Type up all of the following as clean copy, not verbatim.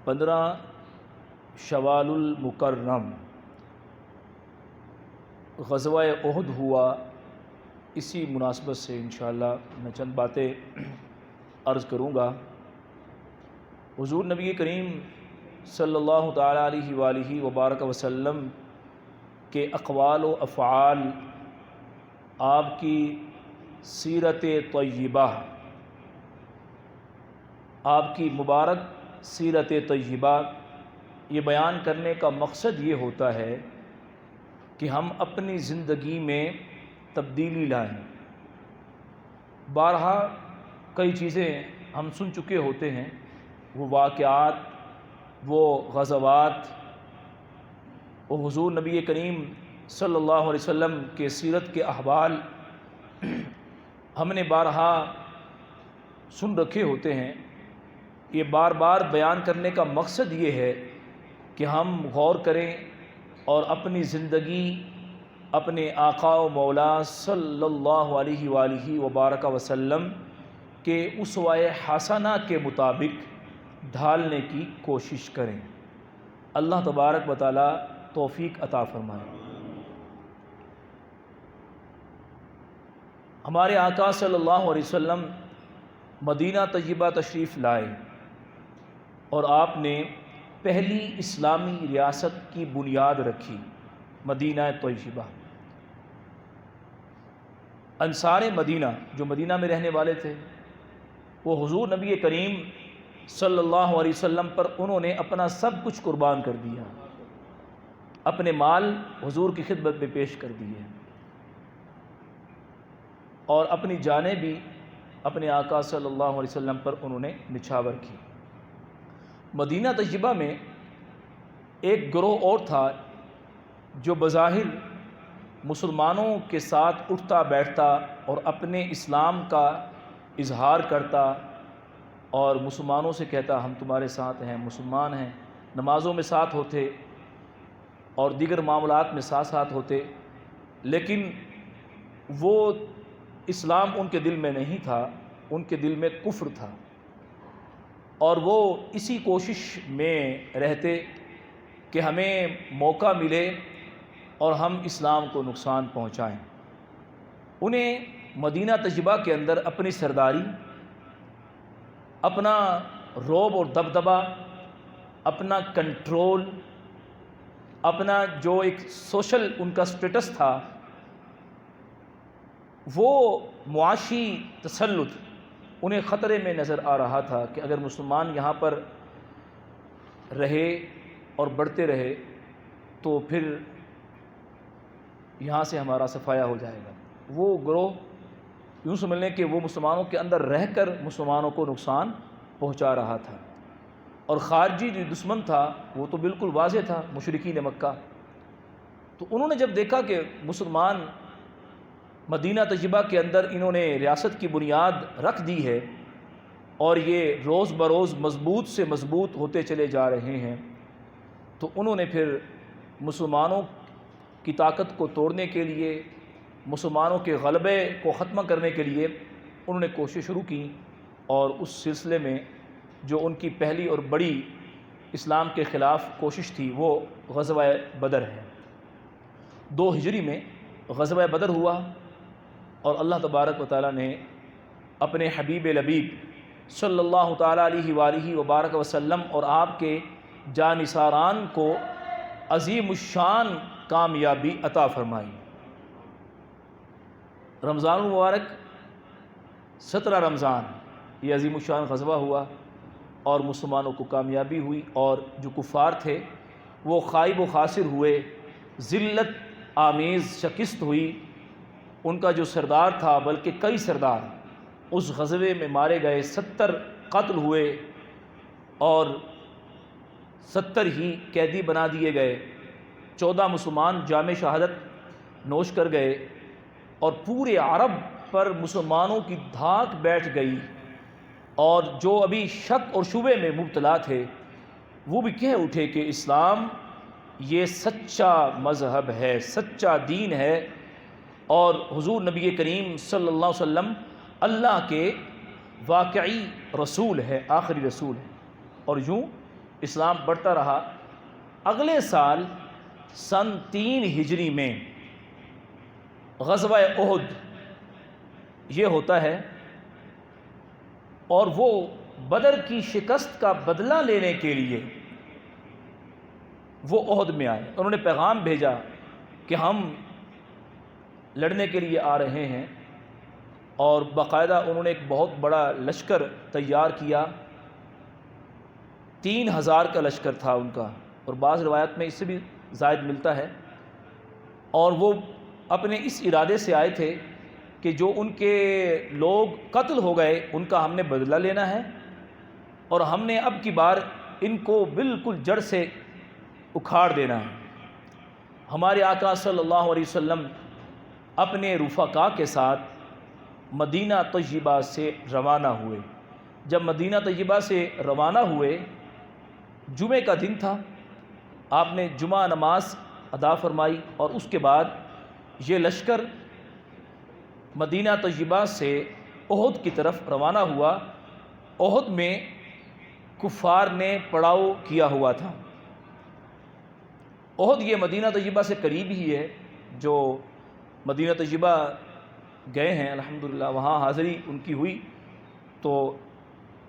15 شوال المکرم غزوہ احد ہوا۔ اسی مناسبت سے انشاءاللہ میں چند باتیں عرض کروں گا۔ حضور نبی کریم صلی اللہ تعالیٰ علیہ وآلہ وبارک وسلم کے اقوال و افعال، آپ کی سیرت طیبہ، آپ کی مبارک سیرت طیبہ، یہ بیان کرنے کا مقصد یہ ہوتا ہے کہ ہم اپنی زندگی میں تبدیلی لائیں۔ بارہا کئی چیزیں ہم سن چکے ہوتے ہیں، وہ واقعات، وہ غزوات، وہ حضور نبی کریم صلی اللہ علیہ وسلم کے سیرت کے احوال ہم نے بارہا سن رکھے ہوتے ہیں۔ یہ بار بار بیان کرنے کا مقصد یہ ہے کہ ہم غور کریں اور اپنی زندگی اپنے آقا و مولا صلی اللہ علیہ وآلہ وبارک وسلم کے اسوہ حسنہ کے مطابق ڈھالنے کی کوشش کریں۔ اللہ تبارک و تعالی توفیق عطا فرمائے۔ ہمارے آقا صلی اللہ علیہ وسلم مدینہ طیبہ تشریف لائے اور آپ نے پہلی اسلامی ریاست کی بنیاد رکھی، مدینہ طیبہ۔ انصار مدینہ جو مدینہ میں رہنے والے تھے، وہ حضور نبی کریم صلی اللہ علیہ وسلم پر انہوں نے اپنا سب کچھ قربان کر دیا، اپنے مال حضور کی خدمت میں پیش کر دیے اور اپنی جانیں بھی اپنے آقا صلی اللہ علیہ وسلم پر انہوں نے نچھاور کی۔ مدینہ طیبہ میں ایک گروہ اور تھا جو بظاہر مسلمانوں کے ساتھ اٹھتا بیٹھتا اور اپنے اسلام کا اظہار کرتا اور مسلمانوں سے کہتا ہم تمہارے ساتھ ہیں، مسلمان ہیں، نمازوں میں ساتھ ہوتے اور دیگر معاملات میں ساتھ ہوتے، لیکن وہ اسلام ان کے دل میں نہیں تھا، ان کے دل میں کفر تھا، اور وہ اسی کوشش میں رہتے کہ ہمیں موقع ملے اور ہم اسلام کو نقصان پہنچائیں۔ انہیں مدینہ طیبہ کے اندر اپنی سرداری، اپنا رعب اور دبدبہ، اپنا کنٹرول، اپنا جو ایک سوشل ان کا سٹیٹس تھا، وہ معاشی تسلط انہیں خطرے میں نظر آ رہا تھا کہ اگر مسلمان یہاں پر رہے اور بڑھتے رہے تو پھر یہاں سے ہمارا صفایا ہو جائے گا۔ وہ گروہ یوں سمجھ لیں کہ وہ مسلمانوں کے اندر رہ کر مسلمانوں کو نقصان پہنچا رہا تھا، اور خارجی جو دشمن تھا وہ تو بالکل واضح تھا، مشرکین مکہ۔ تو انہوں نے جب دیکھا کہ مسلمان مدینہ طیبہ کے اندر انہوں نے ریاست کی بنیاد رکھ دی ہے اور یہ روز بروز مضبوط سے مضبوط ہوتے چلے جا رہے ہیں، تو انہوں نے پھر مسلمانوں کی طاقت کو توڑنے کے لیے، مسلمانوں کے غلبے کو ختم کرنے کے لیے انہوں نے کوشش شروع کی، اور اس سلسلے میں جو ان کی پہلی اور بڑی اسلام کے خلاف کوشش تھی وہ غزوہ بدر ہے۔ 2 ہجری میں غزوہ بدر ہوا، اور اللہ تبارک و تعالیٰ نے اپنے حبیب لبیب صلی اللہ تعالیٰ علیہ وآلہ وبارک وسلم اور آپ کے جانثاران کو عظیم الشان کامیابی عطا فرمائی۔ رمضان المبارک 17 رمضان یہ عظیم الشان غزوہ ہوا اور مسلمانوں کو کامیابی ہوئی، اور جو کفار تھے وہ خائب و خاسر ہوئے، ذلت آمیز شکست ہوئی۔ ان کا جو سردار تھا، بلکہ کئی سردار اس غزوے میں مارے گئے، 70 قتل ہوئے اور 70 ہی قیدی بنا دیے گئے، 14 مسلمان جام شہادت نوش کر گئے، اور پورے عرب پر مسلمانوں کی دھاک بیٹھ گئی، اور جو ابھی شک اور شبے میں مبتلا تھے وہ بھی کہہ اٹھے کہ اسلام یہ سچا مذہب ہے، سچا دین ہے، اور حضور نبی کریم صلی اللہ علیہ وسلم اللہ کے واقعی رسول ہے، آخری رسول ہے۔ اور یوں اسلام بڑھتا رہا۔ اگلے سال سن 3 ہجری میں غزوہ احد یہ ہوتا ہے، اور وہ بدر کی شکست کا بدلہ لینے کے لیے وہ احد میں آئے۔ انہوں نے پیغام بھیجا کہ ہم لڑنے کے لیے آ رہے ہیں، اور باقاعدہ انہوں نے ایک بہت بڑا لشکر تیار کیا۔ 3000 کا لشکر تھا ان کا، اور بعض روایت میں اس سے بھی زائد ملتا ہے۔ اور وہ اپنے اس ارادے سے آئے تھے کہ جو ان کے لوگ قتل ہو گئے ان کا ہم نے بدلہ لینا ہے، اور ہم نے اب کی بار ان کو بالکل جڑ سے اکھاڑ دینا ہے۔ ہمارے آقا صلی اللہ علیہ وسلم اپنے رفقاء کے ساتھ مدینہ طیبہ سے روانہ ہوئے۔ جب مدینہ طیبہ سے روانہ ہوئے، جمعہ کا دن تھا، آپ نے جمعہ نماز ادا فرمائی، اور اس کے بعد یہ لشکر مدینہ طیبہ سے احد کی طرف روانہ ہوا۔ احد میں کفار نے پڑاؤ کیا ہوا تھا۔ احد یہ مدینہ طیبہ سے قریب ہی ہے، جو مدینہ طیبہ گئے ہیں الحمدللہ، وہاں حاضری ان کی ہوئی تو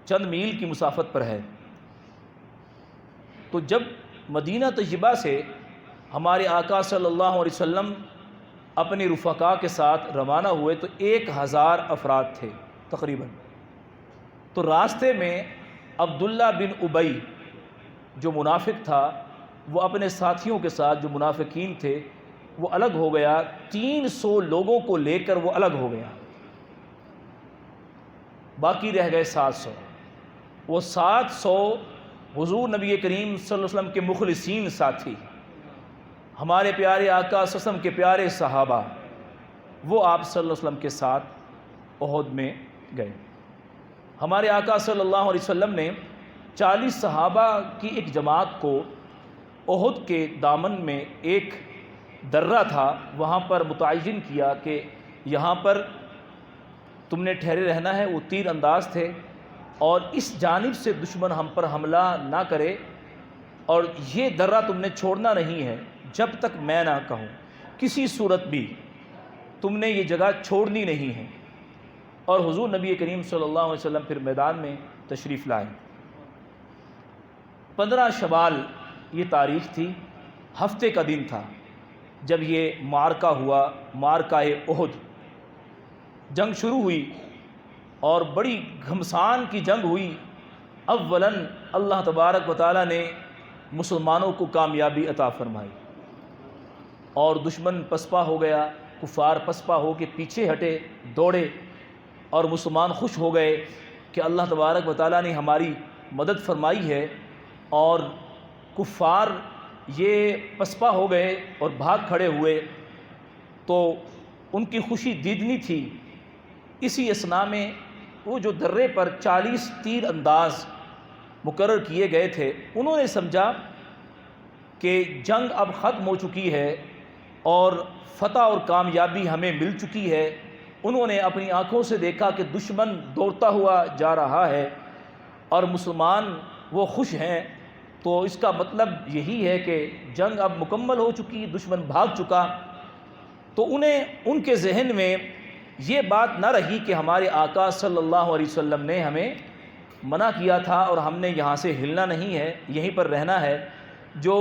چند میل کی مسافت پر ہے۔ تو جب مدینہ طیبہ سے ہمارے آقا صلی اللہ علیہ وسلم اپنے رفقاء کے ساتھ روانہ ہوئے تو 1000 افراد تھے تقریباً۔ تو راستے میں عبداللہ بن ابی جو منافق تھا، وہ اپنے ساتھیوں کے ساتھ جو منافقین تھے وہ الگ ہو گیا۔ 300 لوگوں کو لے کر وہ الگ ہو گیا، باقی رہ گئے 700۔ وہ 700 حضور نبی کریم صلی اللہ علیہ وسلم کے مخلصین ساتھی، ہمارے پیارے آقا صلی اللہ علیہ وسلم کے پیارے صحابہ، وہ آپ صلی اللہ علیہ وسلم کے ساتھ احد میں گئے۔ ہمارے آقا صلی اللہ علیہ وسلم نے 40 صحابہ کی ایک جماعت کو احد کے دامن میں ایک درہ تھا وہاں پر متعین کیا کہ یہاں پر تم نے ٹھہرے رہنا ہے۔ وہ تیر انداز تھے، اور اس جانب سے دشمن ہم پر حملہ نہ کرے، اور یہ درہ تم نے چھوڑنا نہیں ہے جب تک میں نہ کہوں، کسی صورت بھی تم نے یہ جگہ چھوڑنی نہیں ہے۔ اور حضور نبی کریم صلی اللہ علیہ وسلم پھر میدان میں تشریف لائے۔ 15 شوال یہ تاریخ تھی، ہفتے کا دن تھا جب یہ معرکہ ہوا، معرکہ احد۔ جنگ شروع ہوئی اور بڑی گھمسان کی جنگ ہوئی۔ اولاً اللہ تبارک و تعالیٰ نے مسلمانوں کو کامیابی عطا فرمائی، اور دشمن پسپا ہو گیا، کفار پسپا ہو کے پیچھے ہٹے، دوڑے، اور مسلمان خوش ہو گئے کہ اللہ تبارک و تعالیٰ نے ہماری مدد فرمائی ہے، اور کفار یہ پسپا ہو گئے اور بھاگ کھڑے ہوئے، تو ان کی خوشی دیدنی تھی۔ اسی اثناء میں وہ جو درے پر 40 تیر انداز مقرر کیے گئے تھے، انہوں نے سمجھا کہ جنگ اب ختم ہو چکی ہے اور فتح اور کامیابی ہمیں مل چکی ہے۔ انہوں نے اپنی آنکھوں سے دیکھا کہ دشمن دوڑتا ہوا جا رہا ہے اور مسلمان وہ خوش ہیں، تو اس کا مطلب یہی ہے کہ جنگ اب مکمل ہو چکی، دشمن بھاگ چکا۔ تو انہیں ان کے ذہن میں یہ بات نہ رہی کہ ہمارے آقا صلی اللہ علیہ وسلم نے ہمیں منع کیا تھا اور ہم نے یہاں سے ہلنا نہیں ہے، یہیں پر رہنا ہے۔ جو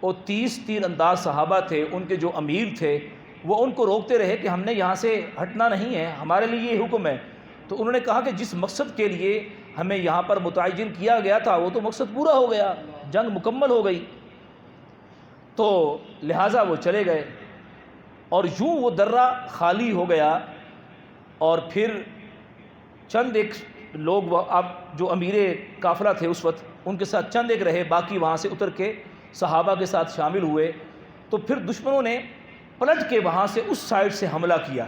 وہ 30 تیر انداز صحابہ تھے، ان کے جو امیر تھے، وہ ان کو روکتے رہے کہ ہم نے یہاں سے ہٹنا نہیں ہے، ہمارے لیے یہ حکم ہے۔ تو انہوں نے کہا کہ جس مقصد کے لیے ہمیں یہاں پر متعین کیا گیا تھا وہ تو مقصد پورا ہو گیا، جنگ مکمل ہو گئی، تو لہٰذا وہ چلے گئے، اور یوں وہ درہ خالی ہو گیا۔ اور پھر چند ایک لوگ، اب جو امیر قافلہ تھے اس وقت، ان کے ساتھ چند ایک رہے، باقی وہاں سے اتر کے صحابہ کے ساتھ شامل ہوئے۔ تو پھر دشمنوں نے پلٹ کے وہاں سے اس سائڈ سے حملہ کیا،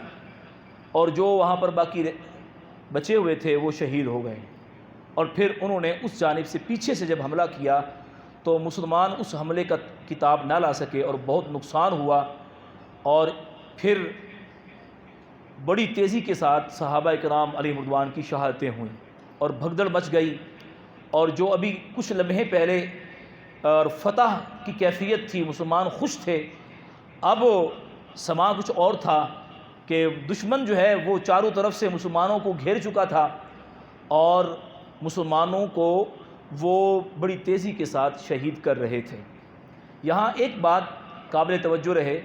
اور جو وہاں پر باقی بچے ہوئے تھے وہ شہید ہو گئے۔ اور پھر انہوں نے اس جانب سے پیچھے سے جب حملہ کیا تو مسلمان اس حملے کا کتاب نہ لا سکے اور بہت نقصان ہوا، اور پھر بڑی تیزی کے ساتھ صحابہ کرام علیہ رضوان کی شہادتیں ہوئیں اور بھگدڑ مچ گئی، اور جو ابھی کچھ لمحے پہلے اور فتح کی کیفیت تھی، مسلمان خوش تھے، اب سما کچھ اور تھا کہ دشمن جو ہے وہ چاروں طرف سے مسلمانوں کو گھیر چکا تھا اور مسلمانوں کو وہ بڑی تیزی کے ساتھ شہید کر رہے تھے۔ یہاں ایک بات قابل توجہ رہے،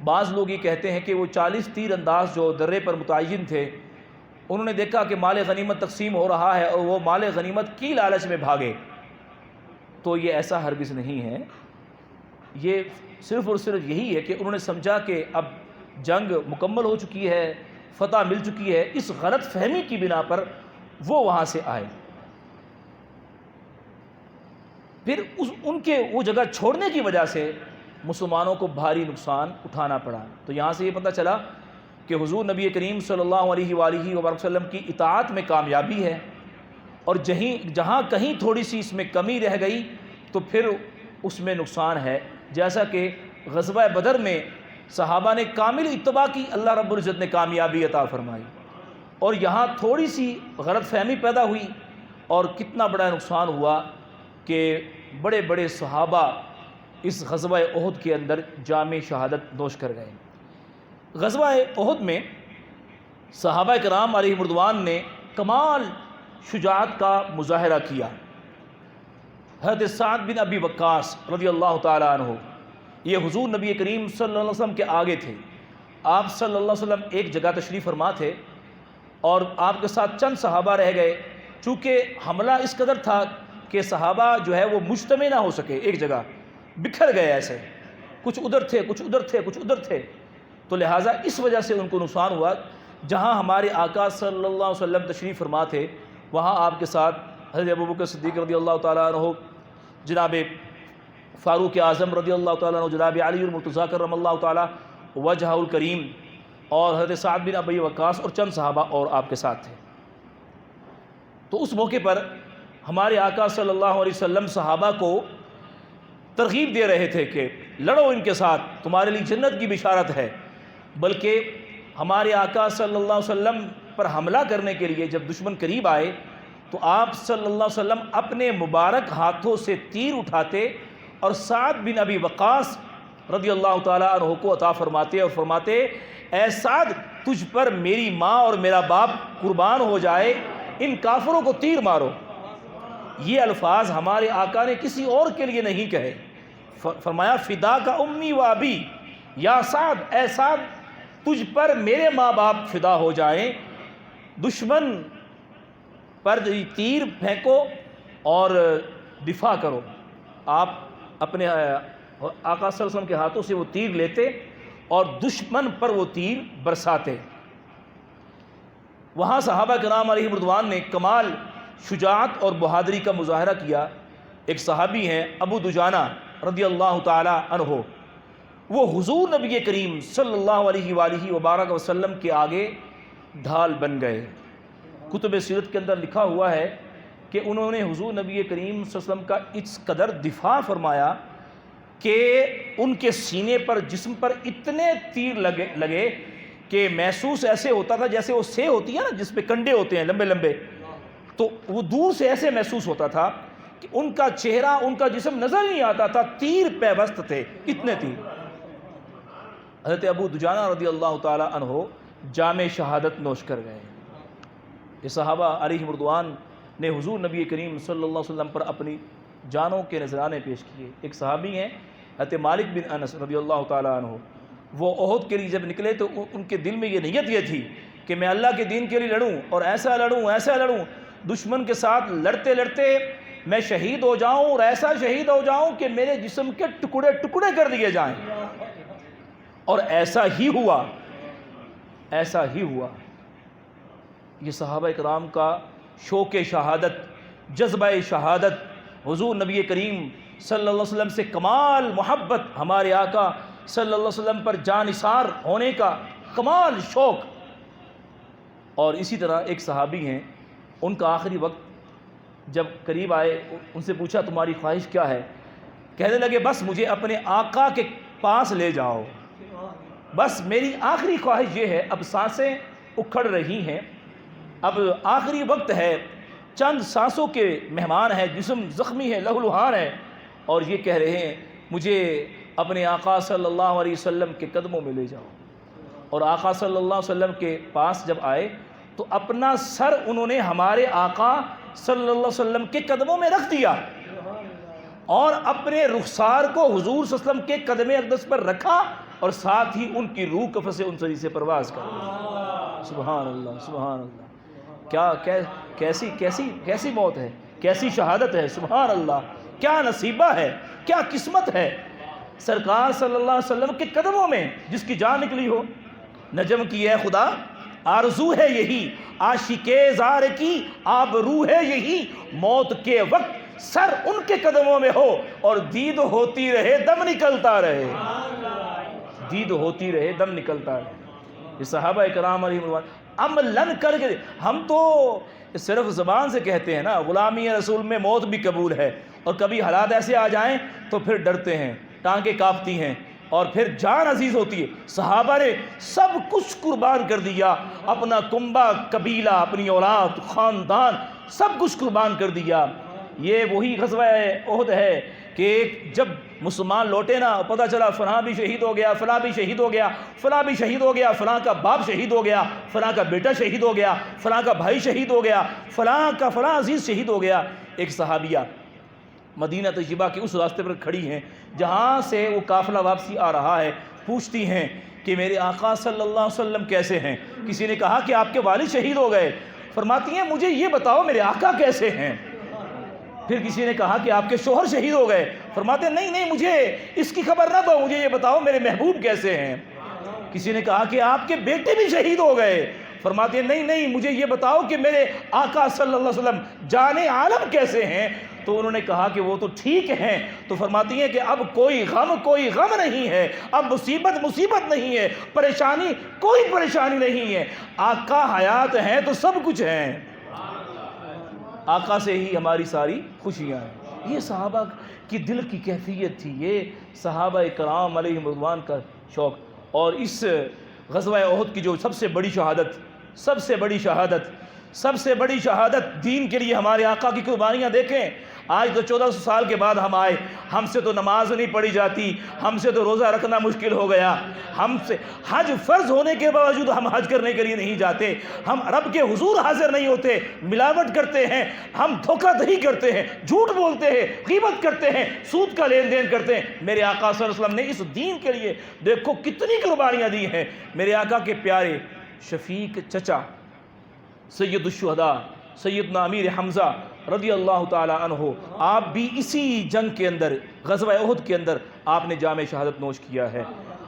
بعض لوگ یہ کہتے ہیں کہ وہ 40 تیر انداز جو درے پر متعین تھے، انہوں نے دیکھا کہ مال غنیمت تقسیم ہو رہا ہے اور وہ مال غنیمت کی لالچ میں بھاگے، تو یہ ایسا ہرگز نہیں ہے۔ یہ صرف اور صرف یہی ہے کہ انہوں نے سمجھا کہ اب جنگ مکمل ہو چکی ہے، فتح مل چکی ہے، اس غلط فہمی کی بنا پر وہ وہاں سے آئے۔ پھر ان کے وہ جگہ چھوڑنے کی وجہ سے مسلمانوں کو بھاری نقصان اٹھانا پڑا۔ تو یہاں سے یہ پتہ چلا کہ حضور نبی کریم صلی اللہ علیہ وآلہ وسلم کی اطاعت میں کامیابی ہے، اور جہاں کہیں تھوڑی سی اس میں کمی رہ گئی تو پھر اس میں نقصان ہے۔ جیسا کہ غزوہ بدر میں صحابہ نے کامل اتباع کی، اللہ رب العزت نے کامیابی عطا فرمائی، اور یہاں تھوڑی سی غلط فہمی پیدا ہوئی اور کتنا بڑا نقصان ہوا کہ بڑے بڑے صحابہ اس غزوہ احد کے اندر جام شہادت نوش کر گئے۔ غزوہ احد میں صحابہ کرام علیہ رضوان نے کمال شجاعت کا مظاہرہ کیا۔ حضرت سعد بن ابی وقاص رضی اللہ تعالیٰ عنہ، یہ حضور نبی کریم صلی اللہ علیہ وسلم کے آگے تھے۔ آپ صلی اللہ علیہ وسلم ایک جگہ تشریف فرما تھے اور آپ کے ساتھ چند صحابہ رہ گئے، چونکہ حملہ اس قدر تھا کہ صحابہ جو ہے وہ مجتمع نہ ہو سکے، ایک جگہ بکھر گئے، ایسے کچھ ادھر تھے، کچھ ادھر تھے، کچھ ادھر تھے، تو لہٰذا اس وجہ سے ان کو نقصان ہوا۔ جہاں ہمارے آقا صلی اللہ علیہ وسلم تشریف فرما تھے، وہاں آپ کے ساتھ حضرت ابوبکر صدیق رضی اللہ تعالیٰ عنہ، جناب فاروق اعظم رضی اللہ تعالیٰ عنہ، جناب علی المرتضیٰ کرم اللہ تعالیٰ وجہہ الکریم، اور حضرت سعد بن ابی وقاص اور چند صحابہ اور آپ کے ساتھ تھے۔ تو اس موقع پر ہمارے آقا صلی اللہ علیہ وسلم صحابہ کو ترغیب دے رہے تھے کہ لڑو ان کے ساتھ، تمہارے لیے جنت کی بشارت ہے۔ بلکہ ہمارے آقا صلی اللہ علیہ وسلم پر حملہ کرنے کے لیے جب دشمن قریب آئے تو آپ صلی اللہ علیہ وسلم اپنے مبارک ہاتھوں سے تیر اٹھاتے اور سعد بن ابی وقاص رضی اللہ تعالیٰ عنہ کو عطا فرماتے اور فرماتے، اے سعد، تجھ پر میری ماں اور میرا باپ قربان ہو جائے، ان کافروں کو تیر مارو۔ یہ الفاظ ہمارے آقا نے کسی اور کے لیے نہیں کہے، فرمایا فدا کا امی و ابی، یا سعد، اے سعد، تجھ پر میرے ماں باپ فدا ہو جائیں، دشمن پر تیر پھینکو اور دفاع کرو۔ آپ اپنے آقا صلی اللہ علیہ وسلم کے ہاتھوں سے وہ تیر لیتے اور دشمن پر وہ تیر برساتے۔ وہاں صحابہ کرام علیہ رضوان نے کمال شجاعت اور بہادری کا مظاہرہ کیا۔ ایک صحابی ہیں ابو دجانہ رضی اللہ تعالی عنہ، وہ حضور نبی کریم صلی اللہ علیہ وآلہ وبارک وسلم کے آگے ڈھال بن گئے۔ کتب سیرت کے اندر لکھا ہوا ہے کہ انہوں نے حضور نبی کریم صلی اللہ علیہ وسلم کا اس قدر دفاع فرمایا کہ ان کے سینے پر، جسم پر اتنے تیر لگے کہ محسوس ایسے ہوتا تھا جیسے وہ سے ہوتی ہے نا جس پہ کنڈے ہوتے ہیں لمبے لمبے، تو وہ دور سے ایسے محسوس ہوتا تھا کہ ان کا چہرہ، ان کا جسم نظر نہیں آتا تھا، تیر پیوست تھے، اتنے تیر۔ حضرت ابو دجانہ رضی اللہ تعالی عنہ جام شہادت نوش کر گئے۔ یہ صحابہ علیہ رضوان نے حضور نبی کریم صلی اللہ علیہ وسلم پر اپنی جانوں کے نذرانے پیش کیے۔ ایک صحابی ہیں حضرت مالک بن انس رضی اللہ تعالیٰ عنہ، وہ احد کے لیے جب نکلے تو ان کے دل میں یہ نیت یہ تھی کہ میں اللہ کے دین کے لیے لڑوں اور ایسا لڑوں، ایسا لڑوں، دشمن کے ساتھ لڑتے لڑتے میں شہید ہو جاؤں اور ایسا شہید ہو جاؤں کہ میرے جسم کے ٹکڑے ٹکڑے کر دیے جائیں۔ اور ایسا ہی ہوا، ایسا ہی ہوا۔ یہ صحابہ کرام کا شوق شہادت، جذبہ شہادت، حضور نبی کریم صلی اللہ علیہ وسلم سے کمال محبت، ہمارے آقا صلی اللہ علیہ وسلم پر جانثار ہونے کا کمال شوق۔ اور اسی طرح ایک صحابی ہیں، ان کا آخری وقت جب قریب آئے، ان سے پوچھا تمہاری خواہش کیا ہے؟ کہنے لگے بس مجھے اپنے آقا کے پاس لے جاؤ، بس میری آخری خواہش یہ ہے، اب سانسیں اکھڑ رہی ہیں، اب آخری وقت ہے، چند سانسوں کے مہمان ہیں، جسم زخمی ہے، لہولہان ہے، اور یہ کہہ رہے ہیں مجھے اپنے آقا صلی اللہ علیہ وسلم کے قدموں میں لے جاؤ۔ اور آقا صلی اللہ علیہ وسلم کے پاس جب آئے تو اپنا سر انہوں نے ہمارے آقا صلی اللہ علیہ وسلم کے قدموں میں رکھ دیا، اور اپنے رخسار کو حضور صلی اللہ علیہ وسلم کے قدم اقدس پر رکھا، اور ساتھ ہی ان کی روح کف سے انسری سے پرواز کر گئی۔ سبحان اللہ، سبحان اللہ، کیسی موت ہے، کیسی شہادت ہے، سبحان اللہ، کیا نصیبہ ہے، کیا قسمت ہے سرکار صلی اللہ علیہ وسلم کے قدموں میں جس کی جان نکلی ہو۔ نجم کی اے خدا آرزو ہے یہی، عاشق زار کی آبرو ہے یہی، موت کے وقت سر ان کے قدموں میں ہو اور دید ہوتی رہے دم نکلتا رہے، دید ہوتی رہے دم نکلتا رہے۔ یہ صحابہ کرام علیہ رضوان عملاً کر کے، ہم تو صرف زبان سے کہتے ہیں نا غلامی رسول میں موت بھی قبول ہے، اور کبھی حالات ایسے آ جائیں تو پھر ڈرتے ہیں، ٹانگیں کانپتی ہیں، اور پھر جان عزیز ہوتی ہے۔ صحابہ نے سب کچھ قربان کر دیا، اپنا کنبہ، قبیلہ، اپنی اولاد، خاندان، سب کچھ قربان کر دیا۔ یہ وہی غزوہ احد ہے کہ جب مسلمان لوٹے نا، پتہ چلا فلاں بھی شہید ہو گیا، فلاں بھی شہید ہو گیا، فلاں بھی شہید ہو گیا، فلاں کا باپ شہید ہو گیا، فلاں کا بیٹا شہید ہو گیا، فلاں کا بھائی شہید ہو گیا، فلاں کا فلاں عزیز شہید ہو گیا۔ ایک صحابیہ مدینہ طیبہ کے اس راستے پر کھڑی ہیں جہاں سے وہ قافلہ واپسی آ رہا ہے، پوچھتی ہیں کہ میرے آقا صلی اللہ علیہ وسلم کیسے ہیں؟ کسی نے کہا کہ آپ کے والد شہید ہو گئے، فرماتی ہیں مجھے یہ بتاؤ میرے آقا کیسے ہیں؟ پھر کسی نے کہا کہ آپ کے شوہر شہید ہو گئے، فرماتے ہیں نہیں مجھے اس کی خبر نہ دو، مجھے یہ بتاؤ میرے محبوب کیسے ہیں؟ کسی نے کہا کہ آپ کے بیٹے بھی شہید ہو گئے، فرماتے ہیں نہیں مجھے یہ بتاؤ کہ میرے آقا صلی اللہ علیہ وسلم جان عالم کیسے ہیں؟ تو انہوں نے کہا کہ وہ تو ٹھیک ہیں۔ تو فرماتی ہیں کہ اب کوئی غم نہیں ہے، اب مصیبت نہیں ہے، کوئی پریشانی نہیں ہے، آقا حیات ہیں تو سب کچھ ہیں، آقا سے ہی ہماری ساری خوشیاں ہیں۔ یہ صحابہ کی دل کی کیفیت تھی، یہ صحابہ کرام علیہم رضوان کا شوق۔ اور اس غزوہ احد کی جو سب سے بڑی شہادت دین کے لیے ہمارے آقا کی قربانیاں دیکھیں۔ آج تو 1400 سال کے بعد ہم آئے، ہم سے تو نماز نہیں پڑھی جاتی، ہم سے تو روزہ رکھنا مشکل ہو گیا، ہم سے حج فرض ہونے کے باوجود ہم حج کرنے کے لیے نہیں جاتے، ہم رب کے حضور حاضر نہیں ہوتے، ملاوٹ کرتے ہیں، ہم دھوکہ دہی کرتے ہیں، جھوٹ بولتے ہیں، غیبت کرتے ہیں، سود کا لین دین کرتے ہیں۔ میرے آقا صلی اللہ علیہ وسلم نے اس دین کے لیے دیکھو کتنی قربانیاں دی ہیں۔ میرے آقا کے پیارے شفیق چچا سید الشہداء سیدنا امیر حمزہ رضی اللہ تعالی عنہ، آپ بھی اسی جنگ کے اندر، غزوہ احد کے اندر آپ نے جام شہادت نوش کیا ہے،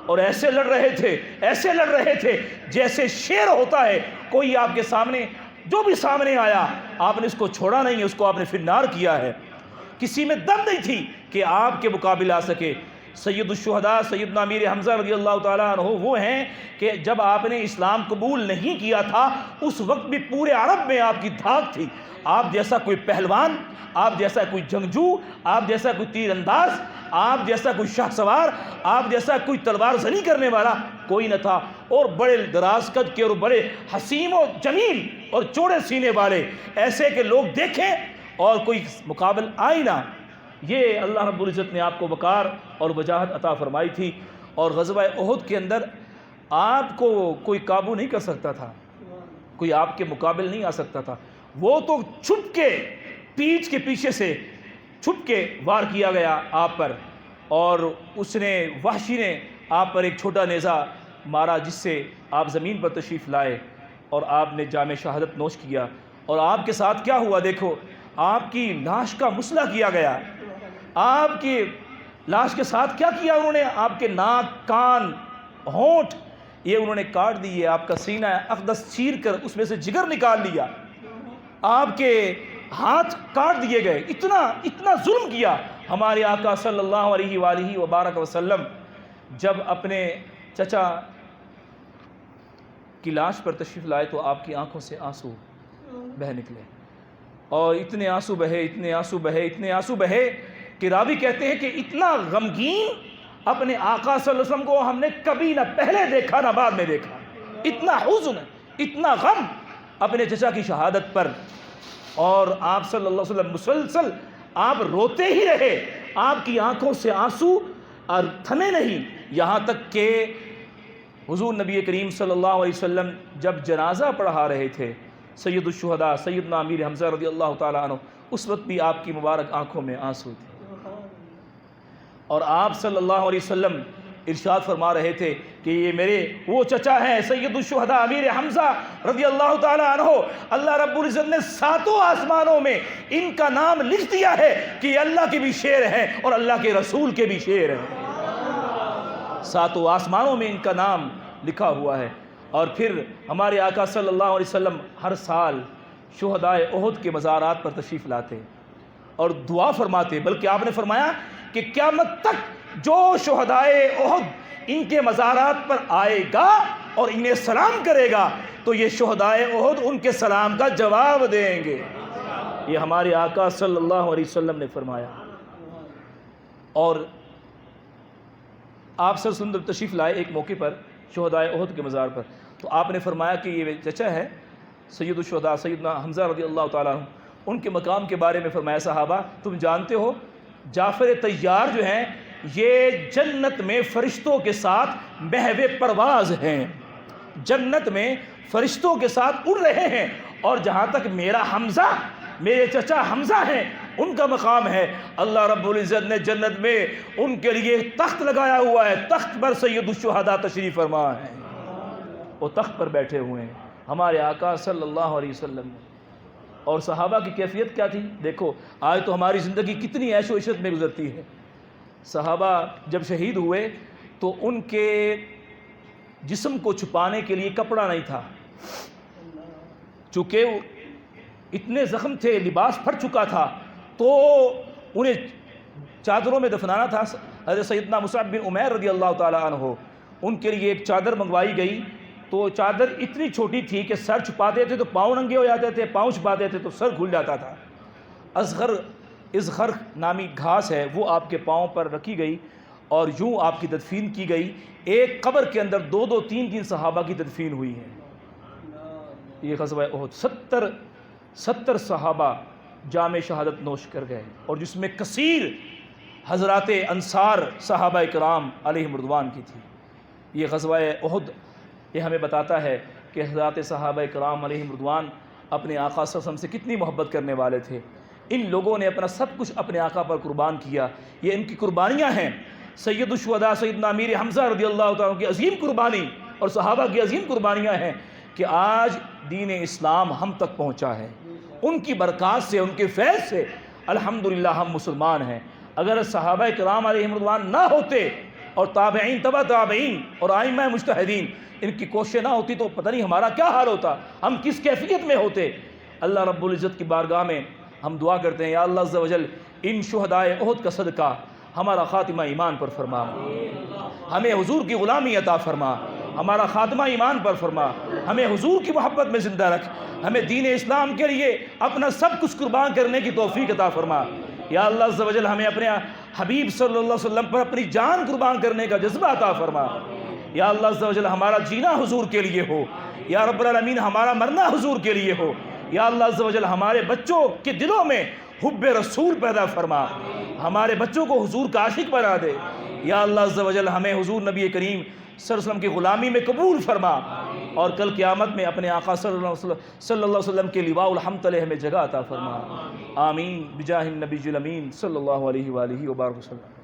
اور ایسے لڑ رہے تھے جیسے شیر ہوتا ہے، کوئی آپ کے سامنے جو بھی سامنے آیا آپ نے اس کو چھوڑا نہیں ہے، اس کو آپ نے فنار کیا ہے، کسی میں دم نہیں تھی کہ آپ کے مقابل آ سکے۔ سید الشہداء سیدنا امیر حمزہ رضی اللہ تعالیٰ عنہ وہ ہیں کہ جب آپ نے اسلام قبول نہیں کیا تھا اس وقت بھی پورے عرب میں آپ کی دھاک تھی، آپ جیسا کوئی پہلوان، آپ جیسا کوئی جنگجو، آپ جیسا کوئی تیر انداز، آپ جیسا کوئی شاہ سوار، آپ جیسا کوئی تلوار زنی کرنے والا کوئی نہ تھا، اور بڑے دراز قد کے اور بڑے حسین و جمیل اور چوڑے سینے والے، ایسے کہ لوگ دیکھیں اور کوئی مقابل آئی نہ۔ یہ اللہ رب العزت نے آپ کو وقار اور وجاہت عطا فرمائی تھی، اور غزوہ احد کے اندر آپ کو کوئی قابو نہیں کر سکتا تھا، کوئی آپ کے مقابل نہیں آ سکتا تھا، وہ تو چھپ کے پیٹھ کے پیچھے سے چھپ کے وار کیا گیا آپ پر، اور اس نے وحشی نے آپ پر ایک چھوٹا نیزہ مارا جس سے آپ زمین پر تشریف لائے اور آپ نے جام شہادت نوش کیا۔ اور آپ کے ساتھ کیا ہوا دیکھو، آپ کی لاش کا مسئلہ کیا گیا، آپ کی لاش کے ساتھ کیا کیا انہوں نے، آپ کے ناک، کان، ہونٹ یہ انہوں نے کاٹ دیے، آپ کا سینہ اقدس چیر کر اس میں سے جگر نکال لیا، آپ کے ہاتھ کاٹ دیے گئے، اتنا ظلم کیا ہمارے آقا صلی اللہ علیہ وآلہ وبارک وسلم۔ جب اپنے چچا کی لاش پر تشریف لائے تو آپ کی آنکھوں سے آنسو بہہ نکلے، اور اتنے آنسو بہے کہ راوی کہتے ہیں کہ اتنا غمگین اپنے آقا صلی اللہ علیہ وسلم کو ہم نے کبھی نہ پہلے دیکھا نہ بعد میں دیکھا، اتنا حزن، اتنا غم اپنے چچا کی شہادت پر۔ اور آپ صلی اللہ علیہ وسلم مسلسل آپ روتے ہی رہے، آپ کی آنکھوں سے آنسو اور تھمے نہیں، یہاں تک کہ حضور نبی کریم صلی اللہ علیہ وسلم جب جنازہ پڑھا رہے تھے سید الشہداء سیدنا امیر حمزہ رضی اللہ تعالیٰ عنہ، اس وقت بھی آپ کی مبارک آنکھوں میں آنسو تھے، اور آپ صلی اللہ علیہ وسلم ارشاد فرما رہے تھے کہ یہ میرے وہ چچا ہیں سید الشہداء امیر حمزہ رضی اللہ تعالیٰ عنہ، اللہ رب العزت نے ساتوں آسمانوں میں ان کا نام لکھ دیا ہے کہ یہ اللہ کے بھی شعر ہیں اور اللہ کے رسول کے بھی شعر ہیں، ساتوں آسمانوں میں ان کا نام لکھا ہوا ہے۔ اور پھر ہمارے آقا صلی اللہ علیہ وسلم ہر سال شہدائے احد کے مزارات پر تشریف لاتے اور دعا فرماتے، بلکہ آپ نے فرمایا کہ قیامت تک جو شہدائے احد ان کے مزارات پر آئے گا اور انہیں سلام کرے گا تو یہ شہدائے احد ان کے سلام کا جواب دیں گے، یہ ہمارے آقا صلی اللہ علیہ وسلم نے فرمایا۔ اور آپ صلی اللہ علیہ وسلم تشریف لائے ایک موقع پر شہدائے احد کے مزار پر، تو آپ نے فرمایا کہ یہ چچا ہے سید الشہداء سیدنا حمزہ رضی اللہ تعالیٰ عنہ، ان کے مقام کے بارے میں فرمایا صحابہ تم جانتے ہو جعفر طیار جو ہیں یہ جنت میں فرشتوں کے ساتھ محو پرواز ہیں، جنت میں فرشتوں کے ساتھ اڑ رہے ہیں، اور جہاں تک میرا حمزہ میرے چچا حمزہ ہیں ان کا مقام ہے، اللہ رب العزت نے جنت میں ان کے لیے تخت لگایا ہوا ہے، تخت پر سید الشہداء تشریف فرما ہے، وہ تخت پر بیٹھے ہوئے ہیں ہمارے آقا صلی اللہ علیہ وسلم نے۔ اور صحابہ کی کیفیت کیا تھی دیکھو، آج تو ہماری زندگی کتنی عیش و عشرت میں گزرتی ہے، صحابہ جب شہید ہوئے تو ان کے جسم کو چھپانے کے لیے کپڑا نہیں تھا، چونکہ اتنے زخم تھے، لباس پھٹ چکا تھا، تو انہیں چادروں میں دفنانا تھا۔ حضرت سیدنا مصعب بن عمیر رضی اللہ تعالیٰ عنہ ان کے لیے ایک چادر منگوائی گئی، تو چادر اتنی چھوٹی تھی کہ سر چھپاتے تھے تو پاؤں ننگے ہو جاتے تھے، پاؤں چھپاتے تھے تو سر کھل جاتا تھا۔ ازغر نامی گھاس ہے وہ آپ کے پاؤں پر رکھی گئی اور یوں آپ کی تدفین کی گئی، ایک قبر کے اندر دو دو تین تین صحابہ کی تدفین ہوئی ہے۔ یہ غزوہ احد 70 صحابہ جام شہادت نوش کر گئے، اور جس میں کثیر حضرات انصار صحابہ کرام علیہم رضوان کی تھی۔ یہ غزوہ احد یہ ہمیں بتاتا ہے کہ حضرات صحابہ کرام علیہم رضوان اپنے آقا صلی اللہ علیہ وسلم سے کتنی محبت کرنے والے تھے، ان لوگوں نے اپنا سب کچھ اپنے آقا پر قربان کیا، یہ ان کی قربانیاں ہیں۔ سید الشہداء سیدنا امیر حمزہ رضی اللہ تعالیٰ کی عظیم قربانی اور صحابہ کی عظیم قربانیاں ہیں کہ آج دین اسلام ہم تک پہنچا ہے، ان کی برکات سے ان کے فیض سے الحمدللہ ہم مسلمان ہیں۔ اگر صحابہ کرام علیہم رضوان نہ ہوتے اور تابعین تبع تابعین اور ائمہ مجتہدین ان کی کوششیں نہ ہوتی تو پتہ نہیں ہمارا کیا حال ہوتا، ہم کس کیفیت میں ہوتے۔ اللہ رب العزت کی بارگاہ میں ہم دعا کرتے ہیں، یا اللہ عز و جل ان شہدائے احد کا صدقہ ہمارا خاتمہ ایمان پر فرما، ہمیں حضور کی غلامی عطا فرما، ہمارا خاتمہ ایمان پر فرما، ہمیں حضور کی محبت میں زندہ رکھ، ہمیں دین اسلام کے لیے اپنا سب کچھ قربان کرنے کی توفیق عطا فرما۔ یا اللہ عز و جل ہمیں اپنے حبیب صلی اللہ علیہ وسلم پر اپنی جان قربان کرنے کا جذبہ عطا فرما۔ یا اللہ عز و جل ہمارا جینا حضور کے لیے ہو، یا رب العالمین ہمارا مرنا حضور کے لیے ہو۔ یا اللہ عز و جل ہمارے بچوں کے دلوں میں حب رسول پیدا فرما، ہمارے بچوں کو حضور کا عاشق بنا دے۔ یا اللہ عز و جل ہمیں حضور نبی کریم صلی اللہ علیہ وسلم کی غلامی میں قبول فرما، اور کل قیامت میں اپنے آقا صلی اللہ علیہ وسلم کے لواء الحمد تلے ہمیں جگہ عطا فرما۔ آمین بجاہ النبی الامین صلی اللہ علیہ وآلہ وبارک وسلم۔